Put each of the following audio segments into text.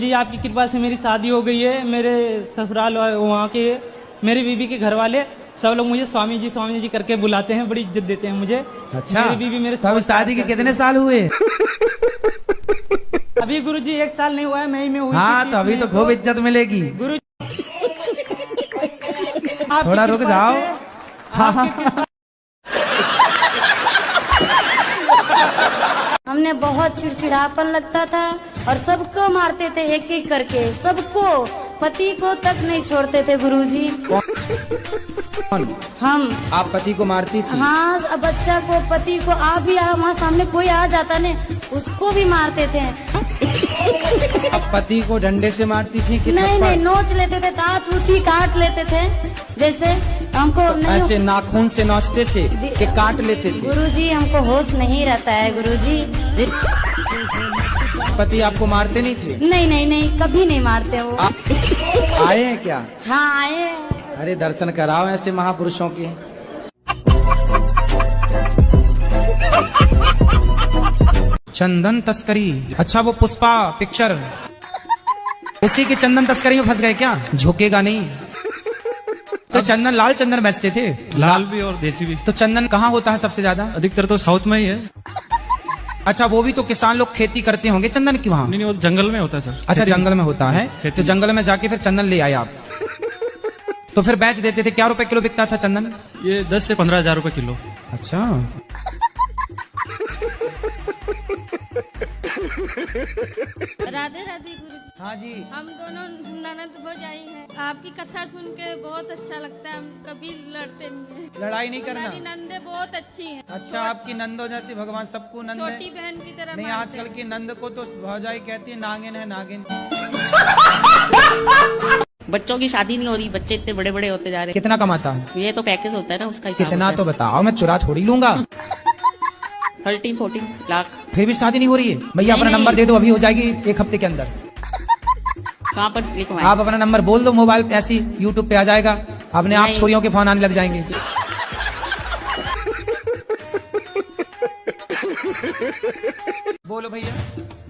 जी आपकी कृपा से मेरी शादी हो गई है। मेरे ससुराल वहाँ के मेरी बीवी के घर वाले सब लोग मुझे स्वामी जी करके बुलाते हैं, बड़ी इज्जत देते हैं मुझे। अच्छा, मेरी बीवी मेरे तो शादी के कितने साल हुए? अभी गुरुजी 1 साल नहीं हुआ है, मई में हुई। हाँ, तो अभी तो खूब इज्जत मिलेगी। गुरु थोड़ा रुक जाओ। हाँ। हमने बहुत चिड़चिड़ापन लगता था और सबको मारते थे एक एक करके, सबको, पति को तक नहीं छोड़ते थे गुरुजी। हम। आप पति को मारती थी? हाँ, बच्चा को, पति को, आप भी हमारे सामने कोई आ जाता ने उसको भी मारते थे। आप पति को डंडे से मारती थी कि नहीं, नोच लेते थे, दांत उठी काट लेते थे। जैसे हमको तो नहीं, ऐसे नाखून से नोचते थे कि काट लेते थे? गुरुजी हमको होश नहीं रहता है गुरुजी। पति आपको मारते नहीं थे? नहीं, कभी नहीं मारते वो। आए हैं क्या? हाँ आए हैं। अरे दर्शन कराओ ऐसे महापुरुषों के। चंदन तस्करी, अच्छा वो पुष्पा पिक्चर, उसी की चंदन तस्करी में फंस गए क्या? झुकेगा नहीं। तो चंदन, लाल चंदन बेचते थे? लाल भी और देसी भी। तो चंदन कहाँ होता है सबसे ज्यादा? अधिकतर तो साउथ में ही है। अच्छा, वो भी तो किसान लोग खेती करते होंगे चंदन की वहाँ? नहीं, वो जंगल में होता है सर। अच्छा, जंगल में होता है। तो जंगल में जाके फिर चंदन ले आए आप, तो फिर बेच देते थे। क्या रुपए किलो बिकता था चंदन? ये 10 से 15 हजार रुपए किलो। अच्छा, राधे राधे गुरुजी। हाँ जी। हम दोनों ननद भौजाई हैं। आपकी कथा सुन के बहुत अच्छा लगता है। हम कभी लड़ते नहीं हैं। लड़ाई नहीं करना। हमारी नंदे बहुत अच्छी हैं। अच्छा, आपकी नंदो जैसी भगवान सबको नंद है। छोटी बहन की तरह नहीं, मानते आजकल की नंद को तो भौजाई कहती है नागिन है, नागिन। बच्चों की शादी नहीं हो रही, बच्चे इतने बड़े बड़े होते जा रहे कितना कमाता है? हैं। ये तो पैकेज होता है ना, उसका हिसाब कितना होता तो बताओ, मैं चुरा थोड़ी लूंगा। है। 13-14 लाख। फिर भी शादी नहीं हो रही है? भैया अपना नहीं। नंबर दे दो, अभी हो जाएगी 1 हफ्ते के अंदर। कहाँ पर लिखवाएं? आप अपना नंबर बोल दो, मोबाइल पे ऐसी यूट्यूब पे आ जाएगा, अपने आप नहीं। छोरियों के फोन आने लग जाएंगे। बोलो भैया।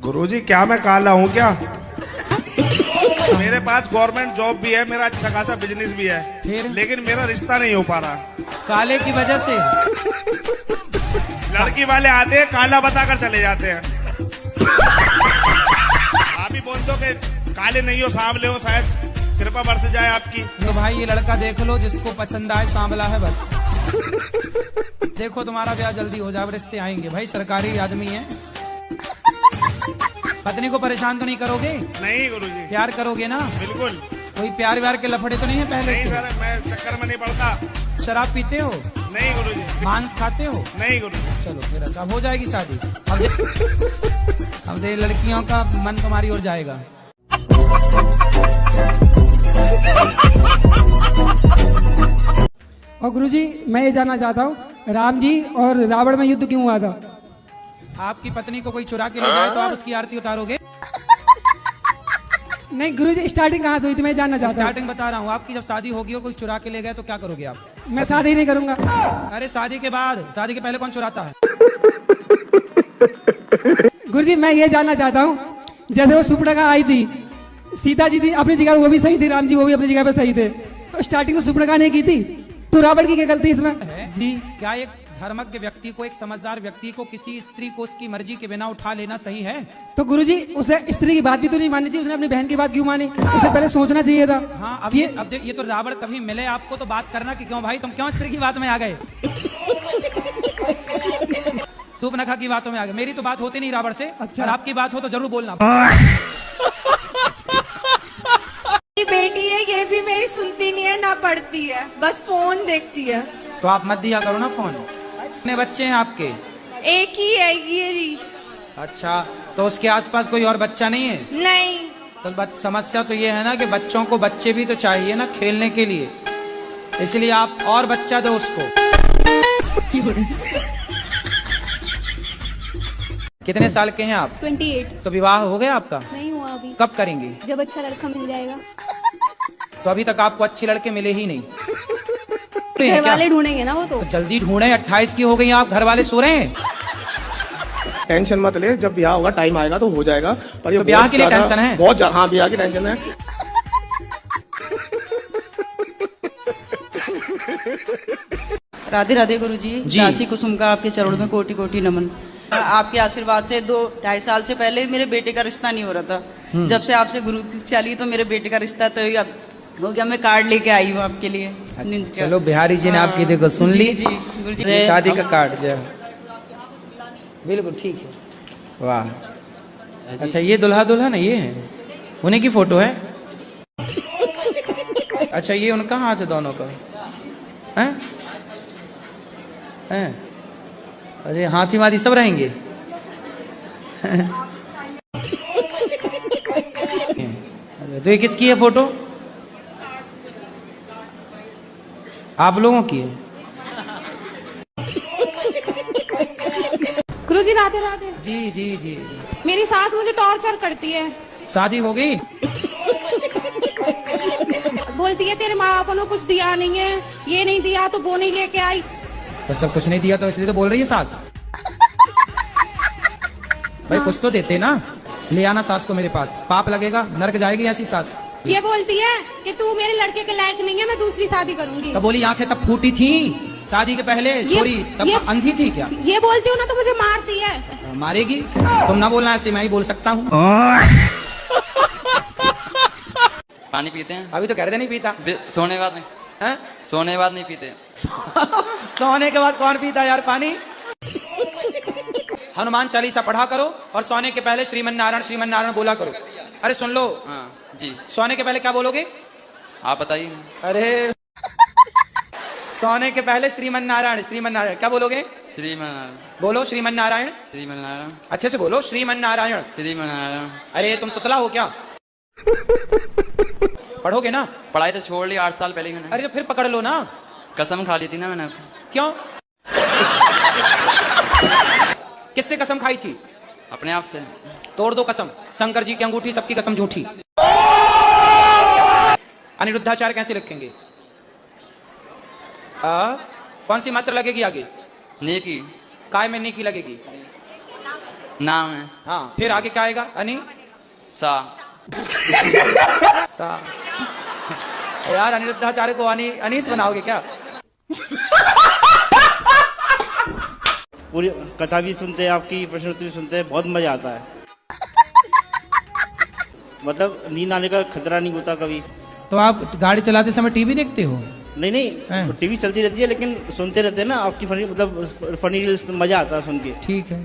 गुरुजी, क्या मैं काला हूँ क्या? मेरे पास गवर्नमेंट जॉब भी है, मेरा अच्छा खासा बिजनेस भी है, फिर? लेकिन मेरा रिश्ता नहीं हो पा रहा। काले की वजह से? लड़की वाले आते हैं, काला बताकर चले जाते हैं। आप ही बोल दो कि काले नहीं हो, सांवले हो, शायद कृपा बरस जाए आपकी। तो भाई ये लड़का देख लो, जिसको पसंद आए, सांवला है बस। देखो तुम्हारा ब्याह जल्दी हो जाए, रिश्ते आएंगे। भाई सरकारी आदमी है। पत्नी को परेशान तो नहीं करोगे? नहीं गुरुजी। प्यार करोगे ना? बिल्कुल। कोई प्यार व्यार के लफड़े तो नहीं है पहले नहीं से? सर, मैं चक्कर में नहीं पड़ता। शराब पीते हो? नहीं गुरुजी। मांस खाते हो? नहीं गुरुजी। चलो फिर अच्छा, हो जाएगी शादी। अब दे लड़कियों का मन तुम्हारी ओर जाएगा। और गुरुजी, मैं ये जानना चाहता हूँ, राम जी और रावण में युद्ध क्यों हुआ था? आपकी पत्नी को कोई चुरा के ले जाए तो आप उसकी आरती उतारोगे? नहीं गुरुजी, स्टार्टिंग कहाँ से हुई थी मैं जानना चाहता हूँ। स्टार्टिंग बता रहा हूँ। आपकी जब शादी होगी हो, कोई चुरा के ले गए तो क्या करोगे आप? मैं शादी नहीं करूंगा। अरे शादी के बाद, शादी के पहले कौन चुराता है? गुरुजी, मैं ये जानना चाहता हूँ, जैसे वो सुपर्णखा आई थी, सीता जी थी अपनी जगह, वो भी सही थे, राम जी वो भी अपनी जगह पे सही थे, तो स्टार्टिंग में सुपर्णखा ने की थी, तो रावण की क्या गलती इसमें? जी, क्या एक धर्मज्ञ व्यक्ति को, एक समझदार व्यक्ति को किसी स्त्री को उसकी मर्जी के बिना उठा लेना सही है? तो गुरुजी, उसे स्त्री की बात भी तो नहीं माननी चाहिए, उसने अपनी बहन की बात क्यों मानी? उसे पहले सोचना चाहिए था। हाँ, अब ये तो रावण कभी मिले आपको तो बात करना कि क्यों भाई तुम क्यों स्त्री की बात में आ गए? सुपर्णखा की बातों में आ गए। मेरी तो बात होती नहीं रावण से। अच्छा। और आपकी बात हो तो जरूर बोलना। बेटी है, ये भी मेरी सुनती नहीं है ना पढ़ती है, बस फोन देखती है। तो आप मत दिया करो ना फोन। कितने बच्चे हैं आपके? एक ही है गिरी। अच्छा, तो उसके आसपास कोई और बच्चा नहीं है? नहीं। तो समस्या तो ये है ना कि बच्चों को बच्चे भी तो चाहिए ना खेलने के लिए, इसलिए आप और बच्चा दो उसको। कितने साल के हैं आप? 28। तो विवाह हो गया आपका? नहीं हुआ अभी। कब करेंगे? जब अच्छा लड़का मिल जाएगा। तो अभी तक आपको अच्छे लड़के मिले ही नहीं? घर वाले ढूंढेंगे ना वो तो। जल्दी ढूंढे, 28 की हो गई आप, घर वाले सो रहे हैं। टेंशन मत ले, जब ब्याह होगा टाइम आएगा तो हो जाएगा। पर ये तो ब्याह के लिए टेंशन है? बहुत ज्यादा। हाँ, ब्याह की टेंशन है। राधे राधे गुरुजी। दासी कुसुम का आपके चरणों में कोटि कोटि नमन। आपके आशीर्वाद से 2-2.5 साल से पहले मेरे बेटे का रिश्ता नहीं हो रहा था। जब से आपसे गुरु चली तो मेरे बेटे का रिश्ता तो हो गया। मैं कार्ड लेके आई हूँ आपके लिए। अच्छा, चलो बिहारी जी ने आपकी देखो सुन ली जी गुरुजी। शादी का कार्ड जो बिल्कुल ठीक है। वाह, अच्छा ये दुल्हा दुल्हन है, ये है उन्हीं की फोटो है। अच्छा ये उनका हाथ है दोनों का, हैं? हैं? अरे हाथी वादी सब रहेंगे। तो ये किसकी है फोटो? आप लोगों की है। गुरुजी राधे राधे। जी जी जी। मेरी सास मुझे टॉर्चर करती है। शादी हो गई? बोलती है तेरे माँ बापों ने कुछ दिया नहीं है, ये नहीं दिया तो वो नहीं लेके आई। तो सब कुछ नहीं दिया तो इसलिए तो बोल रही है सास। भाई कुछ तो देते ना, ले आना सास को मेरे पास, पाप लगेगा, नरक जाएगी ऐसी सास। ये बोलती है कि तू मेरे लड़के के लायक नहीं है, मैं दूसरी शादी करूंगी। तब बोली आंखें तब फूटी थी शादी के पहले, छोरी तब अंधी थी क्या? ये बोलती हूँ ना तो मुझे मारती है। मारेगी? तुम ना बोलना ऐसे, मैं ही बोल सकता हूँ। पानी पीते हैं? अभी तो कह रहे थे नहीं पीता। सोने के बाद नहीं है? सोने के बाद नहीं पीते। सोने के बाद कौन पीता यार पानी? हनुमान चालीसा पढ़ा करो और सोने के पहले श्रीमन नारायण बोला करो। अरे सुन लो। हाँ जी। सोने के पहले क्या बोलोगे? आप बताइए। अरे सोने के पहले श्रीमन नारायण क्या बोलोगे? श्रीमन बोलो श्रीमन नारायण। अच्छे से बोलो श्रीमन नारायण। अरे तुम तुतला हो क्या? पढ़ोगे ना? पढ़ाई तो छोड़ ली 8 साल पहले मैंने। अरे तो फिर पकड़ लो ना। कसम खा ली थी ना मैंने। क्यों? किससे कसम खाई थी? अपने आप से। तोड़ दो कसम। शंकर जी की अंगूठी, सबकी कसम झूठी। अनिरुद्धाचार्य कैसे लिखेंगे? कौन सी मात्रा लगेगी आगे? नेकी। काय में नेकी लगेगी? नाम है। हाँ, फिर आगे क्या आएगा? सा। यार अनिरुद्धाचार्य को अनीस बनाओगे क्या? पूरी कथा भी सुनते हैं, आपकी प्रश्नोत्तरी भी सुनते हैं, बहुत मजा आता है। मतलब नींद आने का खतरा नहीं होता कभी। तो आप गाड़ी चलाते समय टीवी देखते हो? नहीं, टीवी चलती रहती है लेकिन सुनते रहते हैं ना आपकी फनी, मतलब फनी रील्स, मजा आता है सुन के। ठीक है।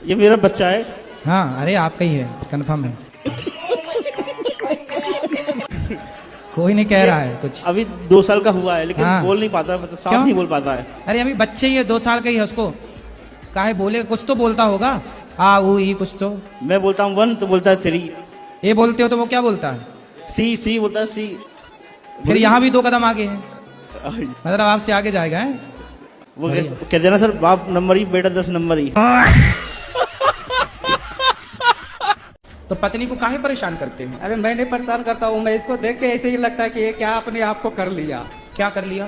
ये मेरा बच्चा है। हाँ, अरे आपका ही है, कंफर्म है। कोई नहीं कह रहा है कुछ। अभी 2 साल का हुआ है लेकिन बोल नहीं पाता, मतलब साफ नहीं बोल पाता है। अरे अभी बच्चे ही है, 2 साल का ही है, उसको काहे बोले? कुछ तो बोलता होगा। ई कुछ तो। मैं बोलता हूँ 1 तो बोलता है 3। ये बोलते हो तो वो क्या बोलता है? सी बोलता है सी। फिर यहाँ भी 2 कदम आगे है, मतलब आपसे आगे जाएगा है? वो कहते हैं ना सर, बाप नंबर ही बेटा 10 नंबर ही। तो पत्नी को काहे परेशान करते हैं? अरे मैं नहीं परेशान करता हूँ, मैं इसको देख के ऐसे ही लगता है कि ये क्या अपने आप को कर लिया। क्या कर लिया?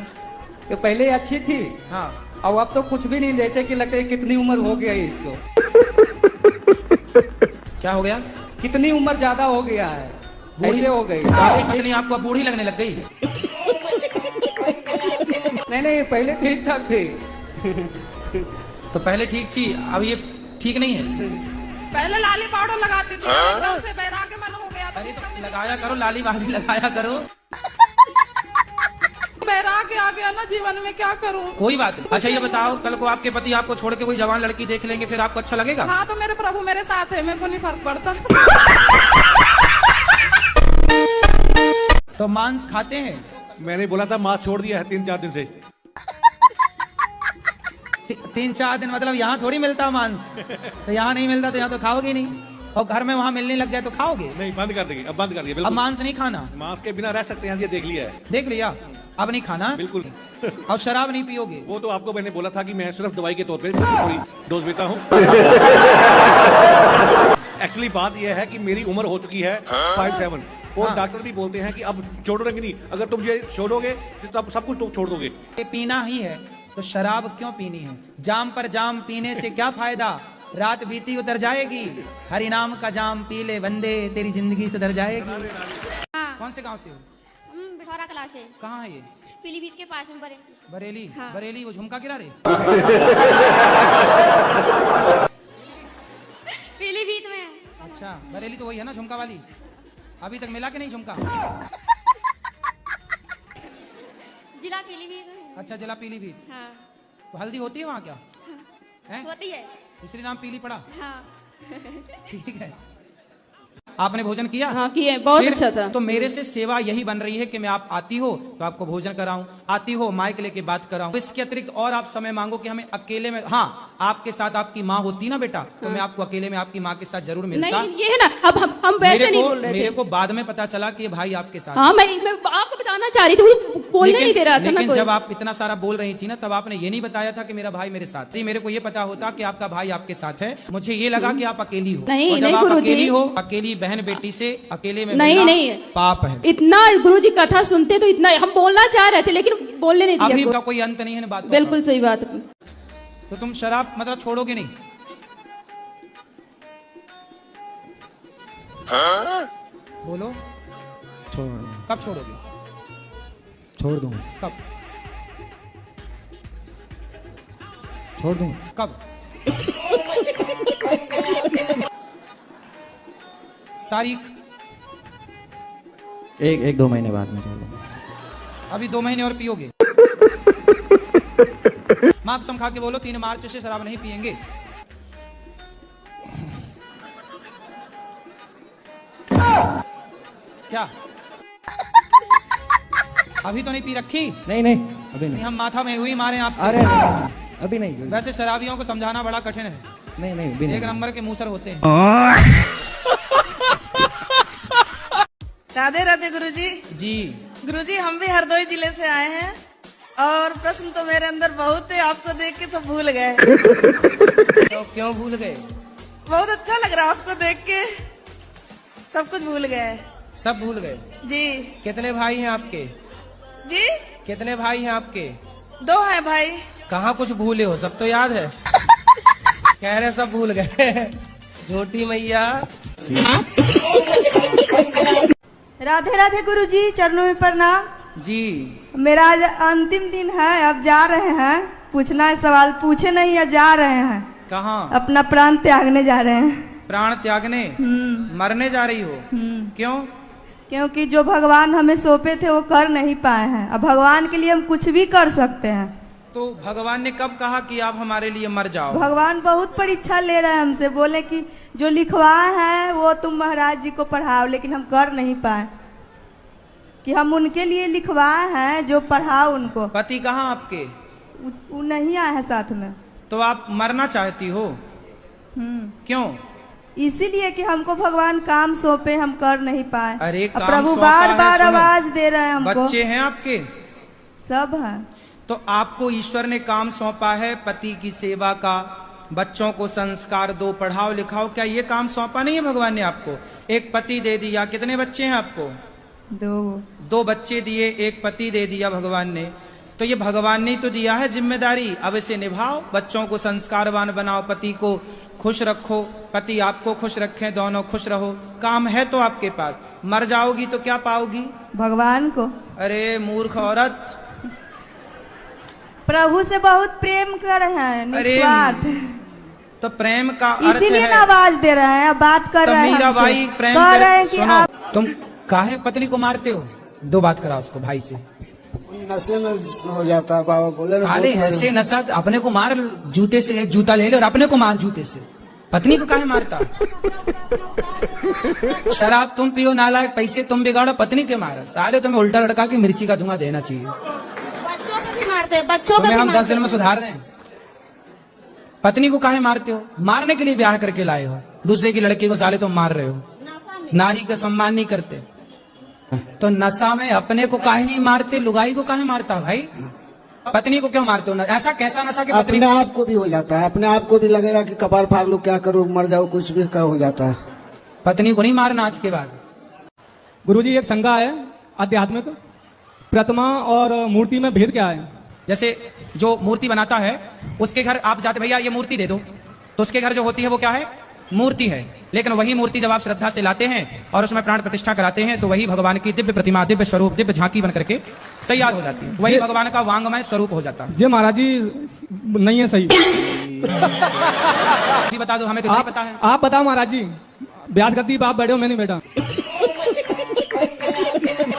तो पहले अच्छी थी, हाँ, और अब तो कुछ भी नहीं, जैसे कि लगता है कितनी उम्र हो गया है इसको। क्या हो गया? कितनी उम्र ज्यादा हो गया है, ऐसे हो गई। पत्नी आपको बूढ़ी लगने लग गई? नहीं, पहले ठीक ठाक थी। तो पहले ठीक थी, अब ये ठीक नहीं है? पहले लाली पाउडर लगाती थी, एकदम से बैराग मन हो गया। अरे तो लगाया करो, लाली वाली लगाया करो। बैराग आ गया ना जीवन में, क्या करूं? कोई बात नहीं। अच्छा ये बताओ, कल को आपके पति आपको छोड़ के कोई जवान लड़की देख लेंगे, फिर आपको अच्छा लगेगा? हाँ, तो मेरे प्रभु मेरे साथ है, मेरे को नहीं फर्क पड़ता। तो मांस खाते हैं? मैंने बोला था मांस छोड़ दिया है 3-4 दिन से। 3-4 दिन मतलब यहाँ थोड़ी मिलता मांस। तो यहाँ नहीं मिलता तो यहाँ तो खाओगे नहीं, और घर में वहाँ मिलने लग गया तो खाओगे? नहीं, बंद कर देंगे, अब बंद कर दिया। अब मांस नहीं खाना? मांस के बिना रह सकते हैं, ये देख लिया है। देख लिया, अब नहीं खाना बिल्कुल। और शराब नहीं पियोगे? वो तो आपको मैंने बोला था कि मैं सिर्फ दवाई के तौर पे थोड़ी डोज लेता हूँ। एक्चुअली बात यह है कि मेरी उम्र हो चुकी है 57, और डॉक्टर भी बोलते हैं कि अब छोड़ोगे नहीं, अगर तुम ये छोड़ोगे तो अब सब कुछ तुम छोड़ दोगे। पीना ही है तो शराब क्यों पीनी है? जाम पर जाम पीने से क्या फायदा, रात बीती उतर जाएगी, हरि नाम का जाम पी ले बंदे, तेरी जिंदगी सुधर जाएगी। कौन से गांव से हो? बिठौरा कला से। कहाँ है ये? पीलीभीत के पास में बरेली। हाँ। बरेली वो झुमका गिरा रे। पीलीभीत में। अच्छा, बरेली तो वही है ना झुमका वाली। अभी तक मिला कि नहीं झुमका? जिला पीलीभीत। अच्छा, जिला पीलीभीत। हाँ। तो हल्दी होती है वहाँ क्या? है? होती है। इसलिए नाम पीली पड़ा। हाँ। ठीक है। आपने भोजन किया? हाँ किए, बहुत फिर अच्छा था। तो मेरे से सेवा यही बन रही है कि मैं आप आती हो तो आपको भोजन कराऊं, आती हो माइक लेके बात कराऊं। इसके अतिरिक्त और आप समय मांगो कि हमें अकेले में, हाँ आपके साथ आपकी माँ होती ना बेटा, तो मैं आपको अकेले में आपकी माँ के साथ जरूर मिलता। नहीं, ये है ना, अब हम वैसे नहीं बोल रहे थे। मेरे को बाद में पता चला कि ये भाई आपके साथ। हाँ, मैं आपको बताना चाह रही थी, बोलने नहीं दे रहा था ना लेकिन कोई। जब आप इतना सारा बोल रही थी ना, तब आपने ये नहीं बताया था कि मेरा भाई मेरे साथ है। मेरे को ये पता होता कि आपका भाई आपके साथ है, मुझे ये लगा कि आप अकेली हो। नहीं, और जब नहीं आप गुरुजी। अकेली हो, अकेली बहन बेटी से अकेले में नहीं, मिलना नहीं। पाप है। इतना गुरुजी कथा सुनते तो इतना हम बोलना चाह रहे थे, लेकिन बोलने नहीं अभी दिया। का कोई अंत नहीं है ना बात। बिल्कुल सही बात। तो तुम शराब मतलब छोड़ोगे नहीं? बोलो, कब छोड़ोगे? छोड़ दूंगा। कब? छोड़ दूंगा। कब? तारीख? एक 2 महीने बाद में छोड़ दूंगा। अभी 2 महीने और पियोगे? माँ कसम खा के बोलो 3 मार्च से शराब नहीं पिएंगे। क्या अभी तो नहीं पी रखी? नहीं नहीं, अभी नहीं। हम माथा में हुई मारे आपसे। अरे नहीं, अभी नहीं। वैसे शराबियों को समझाना बड़ा कठिन है। नहीं नहीं, अभी नहीं। एक नंबर के मूसर होते हैं। राधे राधे गुरुजी। जी गुरुजी, हम भी हरदोई जिले से आए हैं और प्रश्न तो मेरे अंदर बहुत है, आपको देख के सब भूल गए। तो क्यों भूल गए? बहुत अच्छा लग रहा है आपको देख के, सब कुछ भूल गए। सब भूल गए? जी। कितने भाई हैं आपके? जी, कितने भाई हैं आपके? 2 हैं भाई। कहाँ कुछ भूले हो? सब तो याद है। कह रहे सब भूल गए। झूठी मैया। राधे राधे गुरुजी, चरणों में प्रणाम। जी। मेरा आज अंतिम दिन है, अब जा रहे हैं। पूछना है सवाल, पूछे नहीं या जा रहे हैं? कहाँ? अपना प्राण त्यागने जा रहे हैं। प्राण त्यागने? मरने जा रही हो? क्यों? क्योंकि जो भगवान हमें सौंपे थे वो कर नहीं पाए हैं। अब भगवान के लिए हम कुछ भी कर सकते हैं। तो भगवान ने कब कहा कि आप हमारे लिए मर जाओ? भगवान बहुत परीक्षा ले रहे हैं हमसे, बोले कि जो लिखवाए हैं वो तुम महाराज जी को पढ़ाओ, लेकिन हम कर नहीं पाए। कि हम उनके लिए लिखवाए हैं, जो पढ़ाओ उनको। पति कहाँ आपके? वो नहीं आए हैं साथ में। तो आप मरना चाहती हो? क्यों? इसीलिए कि हमको भगवान काम सौंपे, हम कर नहीं पाए। अरे अब प्रभु बार बार आवाज दे रहे हैं हमको। बच्चे हैं आपके? सब हैं। तो आपको ईश्वर ने काम सौंपा है पति की सेवा का, बच्चों को संस्कार दो, पढ़ाओ लिखाओ। क्या ये काम सौंपा नहीं है भगवान ने आपको? एक पति दे दिया। कितने बच्चे हैं आपको? 2 बच्चे दिए, एक पति दे दिया भगवान ने। तो ये भगवान ने तो दिया है जिम्मेदारी, अब इसे निभाओ। बच्चों को संस्कारवान बनाओ, पति को खुश रखो, पति आपको खुश रखें, दोनों खुश रहो। काम है तो आपके पास। मर जाओगी तो क्या पाओगी? भगवान को। अरे मूर्ख औरत, प्रभु से बहुत प्रेम कर रहे हैं, निस्वार्थ। तो प्रेम का अर्थ इसीलिए है। ना आवाज दे रहे हैं, बात कर रहे हैं। मीरा भाई प्रेम कह रहे हैं कि सुनो, आप तुम काहे पत्नी को मारते हो? 2 बात करा उसको भाई से। नशे में हो जाता है, बाबा बोले ना। साले ऐसे नशा, अपने को मार जूते से, एक जूता ले ले और अपने को मार जूते से। पत्नी को काहे मारता? शराब तुम पियो नालायक, पैसे तुम बिगाड़ो, पत्नी के मारो। साले तुम्हें उल्टा लड़का की मिर्ची का धुआं देना चाहिए। बच्चों को भी मारते हैं, बच्चों को तुम्हें भी हम 10 मारते दिन में सुधार दें। पत्नी को काहे मारते हो? मारने के लिए ब्याह करके लाए हो। दूसरे की लड़की को साले तुम मार रहे हो। नारी का सम्मान नहीं करते। तो नशा में अपने को काहे नहीं मारते? लुगाई को काहे मारता भाई? पत्नी को क्यों मारते हो? ऐसा कैसा नशा कि अपने आप को भी हो जाता है, अपने आप को भी लगेगा कि कपार फाड़ लो, क्या करूँ, मर जाओ, कुछ भी का हो जाता है। पत्नी को नहीं मारना आज के बाद। गुरुजी, एक शंका है आध्यात्मिक, प्रतिमा और मूर्ति में भेद क्या है? जैसे जो मूर्ति बनाता है उसके घर आप जाते, भैया ये मूर्ति दे दो, तो उसके घर जो होती है वो क्या है? मूर्ति है। लेकिन वही मूर्ति जब आप श्रद्धा से लाते हैं और उसमें प्राण प्रतिष्ठा कराते हैं तो वही भगवान की दिव्य प्रतिमा, दिव्य स्वरूप, दिव्य झांकी बन करके तैयार हो जाती है। वही भगवान का वांगमय स्वरूप हो जाता है। जी महाराज जी नहीं है सही। अभी बता दो, हमें तो नहीं पता है। आप बताओ महाराज जी, ब्याज गद्दी आप बैठे हो, मैं नहीं बैठा।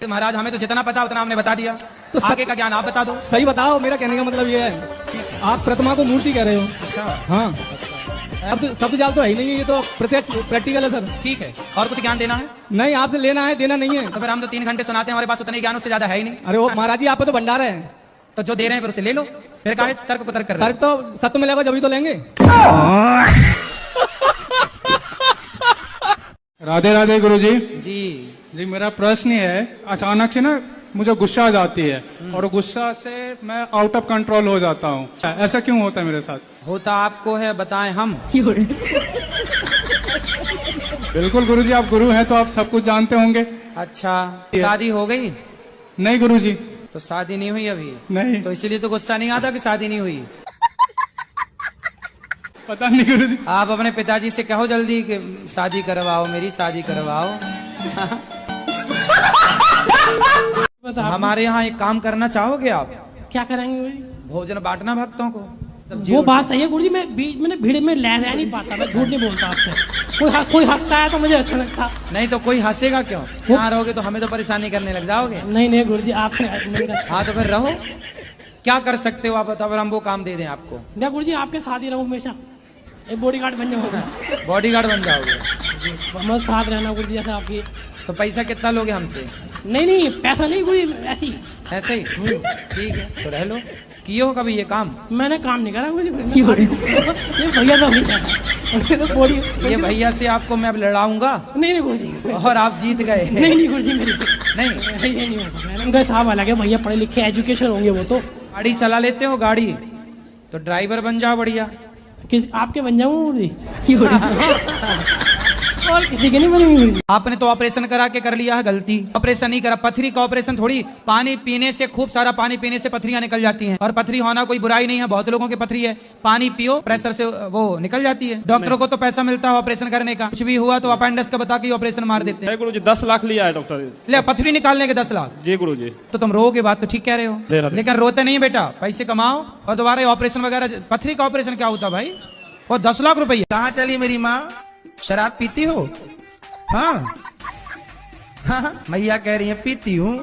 महाराज हमें तो जितना पता उतना हमने बता दिया, तो आगे का ज्ञान आप बता दो। सही बताओ, मेरा कहने का मतलब ये है आप प्रतिमा को मूर्ति कह रहे हो। हाँ, अब शब्द जाल तो है ही नहीं, ये तो प्रत्यक्ष प्रैक्टिकल है सर। ठीक है, और कुछ ज्ञान देना है? नहीं, आपसे लेना है, देना नहीं है। तो फिर हम तो 3 घंटे सुनाते हैं, हमारे पास उतना ही ज्ञान उससे ज्यादा है ही नहीं। अरे वो महाराज जी, आप तो भंडार है, तो जो दे रहे हैं फिर उसे ले लो। फिर कहा तर्क को तर्क कर रहे हो। तर्क तो सत्य मिलेगा जब ही तो लेंगे। राधे राधे गुरुजी। जी मेरा प्रश्न ये है, अचानक से ना मुझे गुस्सा आ जाती है और गुस्सा से मैं आउट ऑफ कंट्रोल हो जाता हूँ। ऐसा क्यों होता है मेरे साथ? होता आपको है, बताएं हम। बिल्कुल गुरुजी, आप गुरु हैं तो आप सब कुछ जानते होंगे। अच्छा, शादी हो गई? नहीं गुरुजी। तो शादी नहीं हुई अभी? नहीं। तो इसीलिए तो गुस्सा नहीं आता कि शादी नहीं हुई। पता नहीं गुरुजी। आप अपने पिताजी से कहो जल्दी कि शादी करवाओ, मेरी शादी करवाओ। हमारे यहाँ एक काम करना चाहोगे आप? क्या करेंगे? भोजन बांटना भक्तों को। वो बात सही है गुरुजी, मैं बीच में भीड़ में रह नहीं पाता, मैं झूठ नहीं बोलता आपसे। कोई हंसता है तो मुझे अच्छा लगता। नहीं तो कोई हंसेगा क्यों? यहाँ रहोगे तो हमें तो परेशानी करने लग जाओगे। नहीं गुरुजी, आपसे हाँ तो फिर रहो, क्या कर सकते हो आप बताओ, हम वो काम दे दें आपको। मैं गुरुजी आपके साथ ही रहूँ हमेशा, एक बॉडीगार्ड बन जाऊंगा। बॉडीगार्ड बन जाओगे? मैं साथ रहना गुरुजी जैसे आपकी। तो पैसा कितना लोगे हमसे? नहीं पैसा नहीं गुरुजी, ऐसे ही। ठीक है, तो रह लो। किए हो कभी ये काम? मैंने काम नहीं करा गुरुजी। ये भैया तो नहीं चाहता। ये भैया से आपको मैं अब लड़ाऊंगा। नहीं गुरुजी। और आप जीत गए। नहीं गुरुजी, नहीं होगा। मैंने उनका साहब अलग है, भैया पढ़े लिखे एजुकेशन होंगे वो तो। गाड़ी चला लेते हो गाड़ी? तो ड्राइवर बन जाओ बढ़िया। आपके बन जाऊँ और किसी के नहीं बनेंगे। आपने तो ऑपरेशन करा के कर लिया है गलती। ऑपरेशन नहीं करा, पथरी का ऑपरेशन थोड़ी। पानी पीने से, खूब सारा पानी पीने से पथरियां निकल जाती हैं, और पथरी होना कोई बुराई नहीं है, बहुत लोगों की पथरी है। पानी पियो, प्रेशर से वो निकल जाती है। डॉक्टरों को तो पैसा मिलता है ऑपरेशन करने का, कुछ भी हुआ तो अपेंडिक्स का बता के ऑपरेशन मार देते हैं। गुरुजी 10 लाख लिया है डॉक्टर। ले, पथरी निकालने के 10 लाख? जी गुरुजी। तो तुम रोगे, बात तो ठीक कह रहे हो, लेकिन रोते नहीं बेटा। पैसे कमाओ और दोबारा ऑपरेशन वगैरह। पथरी का ऑपरेशन क्या होता भाई? और 10 लाख रुपये कहाँ चली मेरी माँ? शराब पीती हो? हाँ मैया कह रही है पीती हूँ।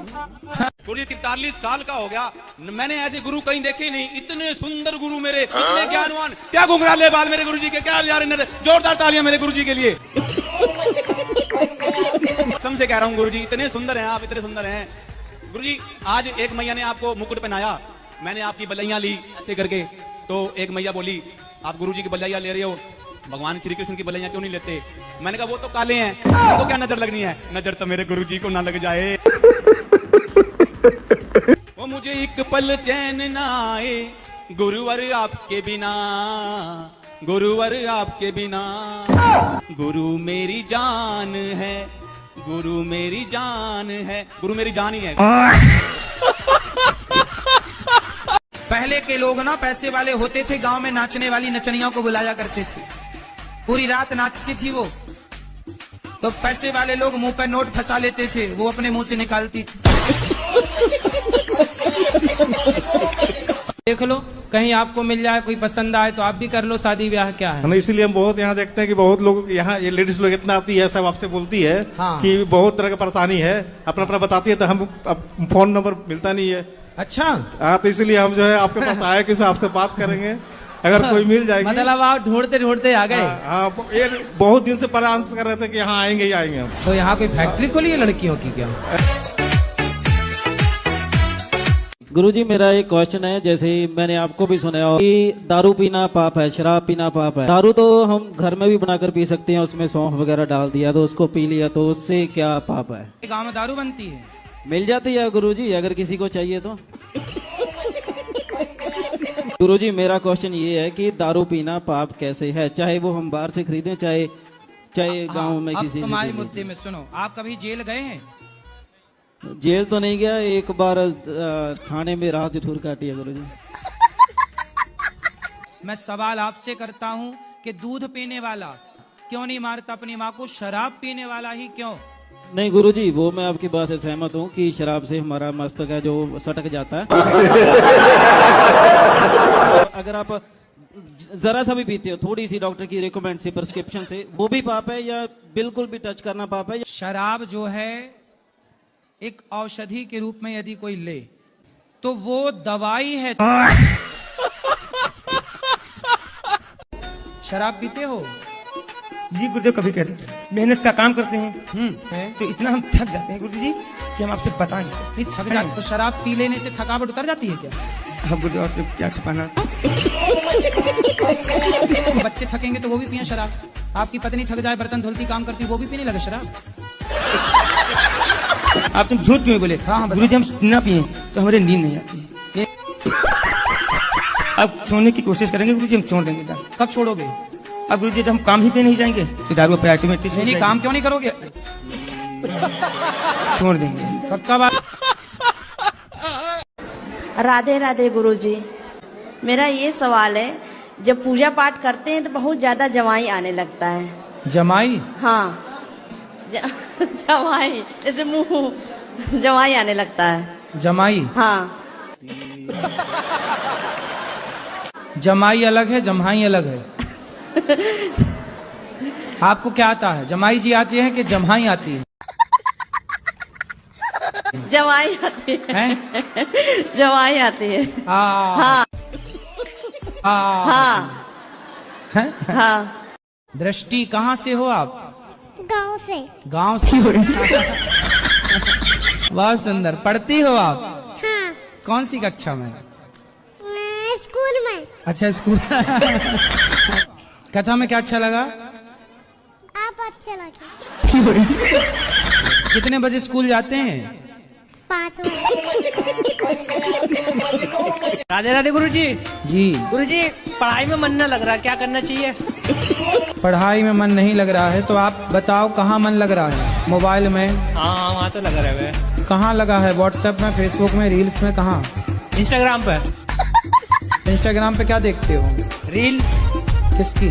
गुरुजी 43 साल का हो गया, मैंने ऐसे गुरु कहीं देखे नहीं। इतने सुंदर गुरु मेरे, इतने ज्ञानवान। क्या घुंघराले बाल मेरे गुरुजी के, क्या यार, जोरदार तालियां मेरे गुरुजी के लिए। समझे कह रहा हूँ गुरुजी, इतने सुंदर हैं आप, इतने सुंदर हैं गुरुजी। आज एक मैया ने आपको मुकुट पहनाया, मैंने आपकी बलैया ली ऐसे करके, तो एक मैया बोली आप गुरुजी की बलैया ले रहे हो, भगवान श्री कृष्ण की बलैया क्यों नहीं लेते? मैंने कहा वो तो काले हैं, तो क्या नजर लगनी है? नजर तो मेरे गुरुजी को ना लग जाए। वो मुझे एक पल चैन ना आए, गुरुवर आपके बिना, गुरुवर आपके बिना। गुरु मेरी जान है, गुरु मेरी जान है, गुरु मेरी जान ही है। पहले के लोग ना पैसे वाले होते थे, गांव में नाचने वाली नचनियों को बुलाया करते थे, पूरी रात नाचती थी वो। तो पैसे वाले लोग मुंह पे नोट फंसा लेते थे, वो अपने मुंह से निकालती थी। देख लो, कहीं आपको मिल जाए, कोई पसंद आए तो आप भी कर लो शादी ब्याह। क्या है, इसीलिए हम बहुत यहाँ देखते हैं कि बहुत लोग यहाँ, ये लेडीज लोग इतना आती है, सब आपसे बोलती है हाँ। कि बहुत तरह का परेशानी है, अपना अपना बताती है, तो हम फोन नंबर मिलता नहीं है। अच्छा हाँ, तो इसलिए हम जो है आपके पास आए कि आपसे बात करेंगे, अगर कोई मिल जाएगी। मतलब आप ढूंढते ढूंढते आ गए? हाँ, ये बहुत दिन से परेशान कर रहे थे कि यहाँ आएंगे ही आएंगे हम। तो यहाँ कोई फैक्ट्री खोली है लड़कियों की क्या? गुरुजी मेरा एक क्वेश्चन है, जैसे मैंने आपको भी सुना कि दारू पीना पाप है, शराब पीना पाप है। दारू तो हम घर में भी बनाकर पी सकते हैं, उसमें सौंफ वगैरह डाल दिया तो उसको पी लिया, तो उससे क्या पाप है? गाँव में दारू बनती है? मिल जाती है गुरुजी, अगर किसी को चाहिए तो। गुरुजी मेरा क्वेश्चन ये है कि दारू पीना पाप कैसे है, चाहे वो हम बाहर से खरीदें, चाहे गांव में किसी से। तुम्हारे मुद्दे में सुनो, आप कभी जेल गए हैं? जेल तो नहीं गया, एक बार थाने में रात ठूर काटी है गुरुजी। मैं सवाल आपसे करता हूँ कि दूध पीने वाला क्यों नहीं मारता अपनी माँ को, शराब पीने वाला ही क्यों? नहीं गुरुजी, वो मैं आपकी बात से सहमत हूँ कि शराब से हमारा मस्तक है जो सटक जाता है। अगर आप जरा सा भी पीते हो, थोड़ी सी डॉक्टर की रिकमेंड से, प्रिस्क्रिप्शन से, वो भी पाप है या बिल्कुल भी टच करना पाप है? शराब जो है एक औषधि के रूप में यदि कोई ले तो वो दवाई है। शराब पीते हो? जी गुरुदेव, कभी कहते मेहनत का काम करते हैं तो इतना हम थक जाते हैं गुरुजी कि हम आपसे बता नहीं सकते। थक जाते तो शराब पी लेने से थकावट उतर जाती है क्या? अब गुरुदेव और क्या छुपाना। बच्चे थकेंगे तो वो भी पिए शराब। आपकी पत्नी थक जाए, बर्तन धुलती, काम करती, वो भी पीने लगे शराब। आप तुम झूठ क्यों बोले? हाँ, गुरुजी हम ना पिए तो हमारे नींद नहीं आती है। अब सोने की कोशिश करेंगे गुरुजी, हम छोड़ देंगे। कब छोड़ोगे? अब गुरुजी जब हम काम ही पे नहीं जाएंगे तो दारू पे ऑटोमेटिक नहीं, काम क्यों नहीं करोगे? छोड़ देंगे। पक्का बात। राधे राधे गुरुजी, मेरा ये सवाल है, जब पूजा पाठ करते हैं तो बहुत ज्यादा जमाई आने लगता है। जमाई? हाँ, जमाई, जैसे मुंह जमाई आने लगता है। जमाई? हाँ। जमाई अलग है, जम्हाई अलग है। आपको क्या आता है? जमाई जी आती है कि जम्हाई आती है? जमाई आती है। जमाई आती है। हाँ हाँ हाँ। दृष्टि, कहाँ से हो आप? गांव से। गांव से? बहुत सुंदर। पढ़ती हो आप? हाँ। कौन सी कक्षा में? स्कूल में। अच्छा, स्कूल। कथा में क्या अच्छा लगा? आप अच्छे लगे। कितने बजे स्कूल जाते हैं? 5 बजे। राधे राधे गुरुजी। जी गुरुजी, पढ़ाई में मन न लग रहा, क्या करना चाहिए? पढ़ाई में मन नहीं लग रहा है तो आप बताओ कहाँ मन लग रहा है? मोबाइल में? हाँ, वहाँ तो लग रहा है। कहाँ लगा है? व्हाट्सएप में, फेसबुक में, रील्स में? कहाँ? इंस्टाग्राम पे। इंस्टाग्राम पे क्या देखते हो? रील। किसकी?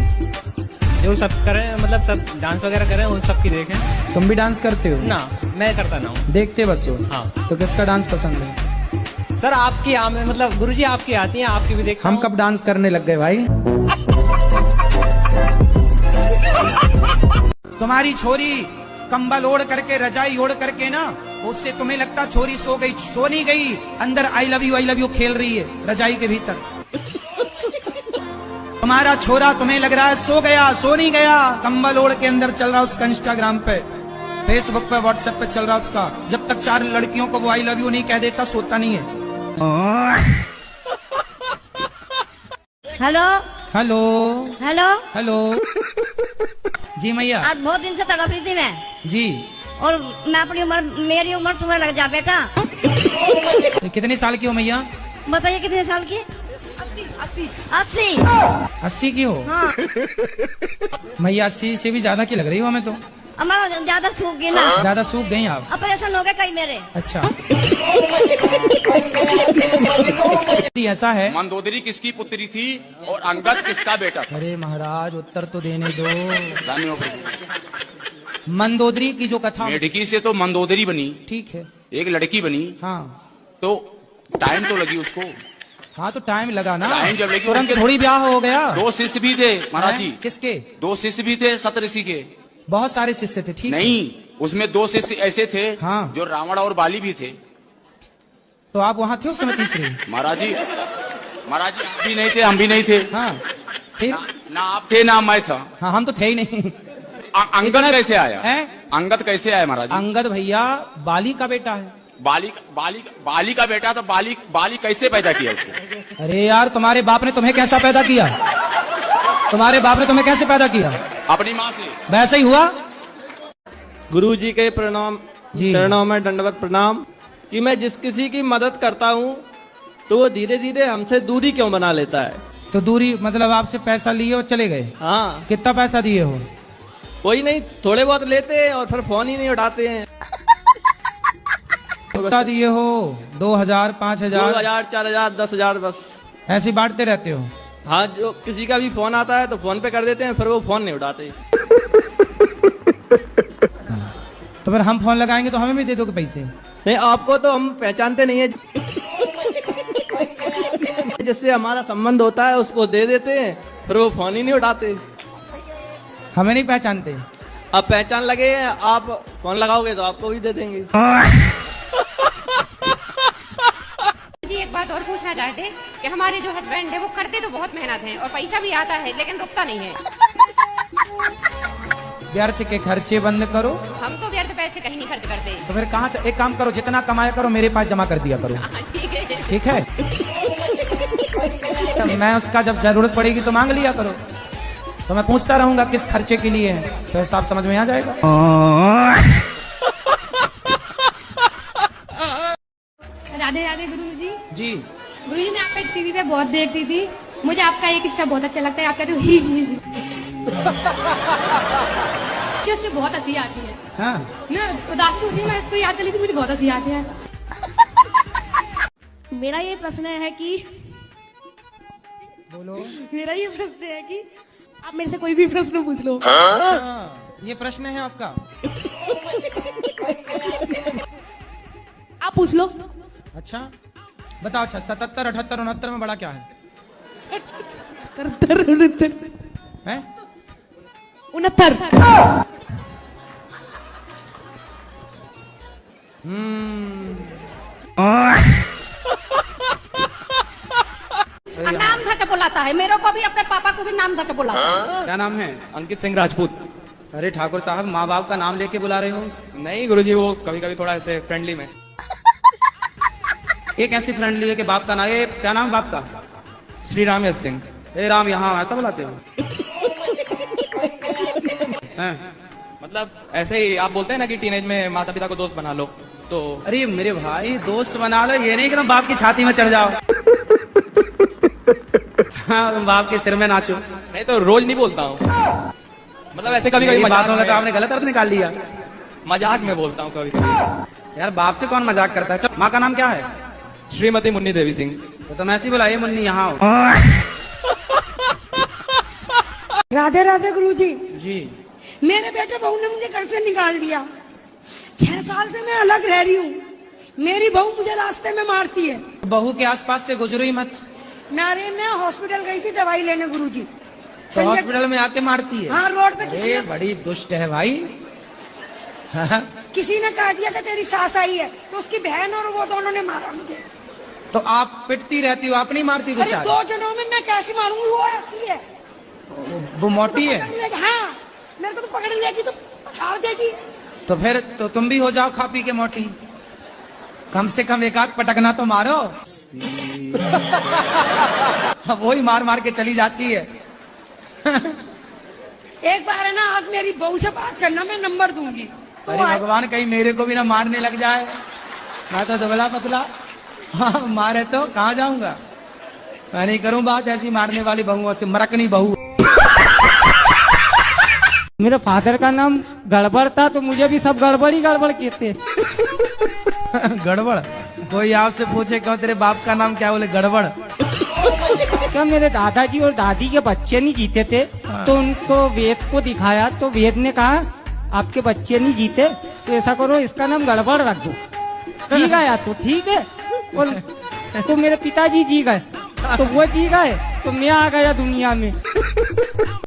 जो सब करें, मतलब सब डांस वगैरह करें, उन सब की देखें। तुम भी डांस करते हो? ना, मैं करता ना हूँ। देखते बस हो? हाँ। तो किसका डांस पसंद है? सर आपकी, मतलब गुरुजी आपकी आती है, आपकी भी देखता हम कब डांस करने लग गए भाई? तुम्हारी छोरी कंबल ओढ़ करके, रजाई ओढ़ करके ना, उससे तुम्हें लगता छोरी सो गई, सो नहीं गई, अंदर आई लव यू खेल रही है रजाई के भीतर। तुम्हारा छोरा तुम्हें लग रहा है सो गया, सो नहीं गया, कंबल ओढ़ के अंदर चल रहा उसका इंस्टाग्राम पे, फेसबुक पे, व्हाट्सएप पे चल रहा उसका। जब तक 4 लड़कियों को वो आई लव यू नहीं कह देता सोता नहीं है। Hello hello hello hello. जी मैया। आज बहुत दिन से तड़प रही थी मैं जी, और मैं अपनी उम्र, मेरी उम्र तुम्हें लग जा बेटा। तो कितने साल की हो मैया? बताइए कितने साल की? 80। 80 की हो? हाँ। मैया 80 से भी ज्यादा की लग रही हो हमें तो। अब मैं ज्यादा सूख गई ना। ज्यादा सूख गई आप? ऑपरेशन हो गया कई मेरे। अच्छा। ऐसा है। मंदोदरी किसकी पुत्री थी और अंगद किसका बेटा? अरे महाराज उत्तर तो देने दो। मंदोदरी की जो कथा, मेढकी से तो मंदोदरी बनी, ठीक है, एक लड़की बनी। हाँ, तो टाइम तो लगी उसको। हाँ तो टाइम लगा ना, टाइम जब लगी तुरंत थोड़ी ब्याह हो गया। 2 शिष्य भी थे महाराज जी। किसके? 2 शिष्य भी थे सप्तऋषि के। बहुत सारे शिष्य थे, ठीक नहीं, उसमें 2 शिष्य ऐसे थे हाँ, जो रावण और बाली भी थे। तो आप वहाँ थे उस समय तीसरे? महाराज जी आप भी नहीं थे, हम भी नहीं थे। हाँ, फिर ना आप थे ना मैं था। हाँ, हम तो थे ही नहीं। अंगद कैसे आया? अंगद कैसे आया महाराज? अंगद भैया बाली का बेटा है। बाली का बेटा, तो बाली कैसे पैदा किया उसको? अरे यार, तुम्हारे बाप ने तुम्हें कैसा पैदा किया? तुम्हारे बाप ने तुम्हें कैसे पैदा किया? अपनी माँ से। वैसे ही हुआ। गुरु जी के प्रणाम, चरणों में दंडवत प्रणाम। कि मैं जिस किसी की मदद करता हूँ तो वो धीरे धीरे हमसे दूरी क्यों बना लेता है। तो दूरी मतलब आपसे पैसा लिए और चले गए? हाँ। कितना पैसा दिए हो? कोई नहीं, थोड़े बहुत लेते हैं और फिर फोन ही नहीं उठाते हैं। कितना दिए हो? 2000, 5000, 2000, 4000, 10,000 बस ऐसे बांटते रहते हो? हाँ, जो किसी का भी फोन आता है तो फोन पे कर देते हैं, फिर वो फोन नहीं उठाते। तो फिर हम फोन लगाएंगे तो हमें भी दे दोगे पैसे? नहीं, आपको तो हम पहचानते नहीं है, जिससे हमारा संबंध होता है उसको दे देते हैं, फिर वो फोन ही नहीं उठाते। हमें नहीं पहचानते? अब पहचान लगे, आप फोन लगाओगे तो आपको भी दे देंगे। जी एक बात और पूछना चाहते कि हमारे जो हस्बैंड है वो करते तो बहुत मेहनत है और पैसा भी आता है लेकिन रुकता नहीं है। व्यर्थ के खर्चे बंद करो। हम तो व्यर्थ पैसे कहीं नहीं खर्च करते। तो फिर कहाँ से, एक काम करो, जितना कमाया करो मेरे पास जमा कर दिया करो। ठीक है, ठीक है? तो मैं उसका जब जरूरत पड़ेगी तो मांग लिया करो। तो मैं पूछता रहूंगा किस खर्चे के लिए है, तो हिसाब समझ में आ जाएगा। राधे राधे गुरुजी। जी गुरुजी, मैं आपका टीवी पे बहुत देखती थी, मुझे आपका एक स्टेप बहुत अच्छा लगता है, आपका तो ही कि उससे बहुत हंसी आती है। हाँ। मैं उदासी होती है, मैं इसको याद कर लेती, मुझे बहुत हंसी आती है। मेरा ये प्रश्न है कि बोलो। मेरा ये प्रश्न है कि आप मेरे से कोई भी प्रश्न पूछ लो। ये प्रश्न है आपका? आप पूछ लो। अच्छा बताओ। अच्छा 77, 78, 69 में बड़ा क्या है? 69 नाम धके बुलाता है, मेरे को भी अपने पापा को भी नाम धके बुलाता है। क्या नाम है? अंकित सिंह राजपूत। अरे ठाकुर साहब, माँ बाप का नाम लेके बुला रहे हो? नहीं गुरुजी, वो कभी कभी थोड़ा ऐसे फ्रेंडली में। ये कैसी फ्रेंडली है कि बाप का नाम? ये क्या नाम बाप का? श्री राम यश सिंह। ए राम, यहाँ ऐसा बुलाते हो? मतलब ऐसे ही आप बोलते हैं ना कि टीनेज में माता पिता को दोस्त बना लो, तो अरे मेरे भाई दोस्त बना लो, ये नहीं कि तुम बाप की छाती में चढ़ जाओ। हाँ, तुम बाप के सिर में नाचो। नहीं तो रोज नहीं बोलता हूँ, मतलब ऐसे कभी कभी बात होगा तो आपने गलत अर्थ निकाल लिया। मजाक में बोलता हूँ कभी कभी। यार बाप से कौन मजाक करता है? माँ का नाम क्या है? श्रीमती मुन्नी देवी सिंह। तो तुम ऐसी बुलाइए, मुन्नी यहाँ हो। राधे राधे गुरुजी। जी। मेरे बेटे बहू ने मुझे घर से निकाल दिया। 6 साल से मैं अलग रह रही हूँ। मेरी बहू मुझे रास्ते में मारती है। बहू के आसपास से गुजरो ही मत। मैं हॉस्पिटल गई थी दवाई लेने गुरुजी। तो हॉस्पिटल में आके मारती है? हाँ, रोड पे। ये बड़ी दुष्ट है भाई। किसी ने कह दिया कि तेरी सास आई है, तो उसकी बहन और वो दोनों ने मारा मुझे। तो आप पिटती रहती हो, आप नहीं मारती? अरे 2 जनों में मैं कैसे मारूंगी? वो ऐसी है, वो मोटी है। हाँ, मेरे को तो पकड़ लेगी तो छाड़ देगी। तो फिर तो तुम भी हो जाओ खा पी के मोटी। कम से कम एक आध पटकना तो मारो। वो ही मार मार के चली जाती है। एक बार है ना, आप मेरी बहू से बात करना, मैं नंबर दूंगी। अरे भगवान, कहीं मेरे को भी ना मारने लग जाए। मैं तो दुबला पतला, हाँ मारे तो कहाँ जाऊंगा। मैं नहीं करूं बात ऐसी मारने वाली बहुओं से, मरकनी बहू। मेरे फादर का नाम गड़बड़ था तो मुझे भी सब गड़बड़ ही गड़बड़ कहते। गड़बड़? कोई आपसे पूछे क्यों तेरे बाप का नाम क्या, बोले गड़बड़। क्या मेरे दादाजी और दादी के बच्चे नहीं जीते थे, तो उनको वेद को दिखाया तो वेद ने कहा आपके बच्चे नहीं जीते, तो ऐसा करो इसका नाम गड़बड़ रख दो। जी गया तो ठीक है, और तो मेरे पिताजी जी गए तो वो जी गए, तो मैं आ गया दुनिया में।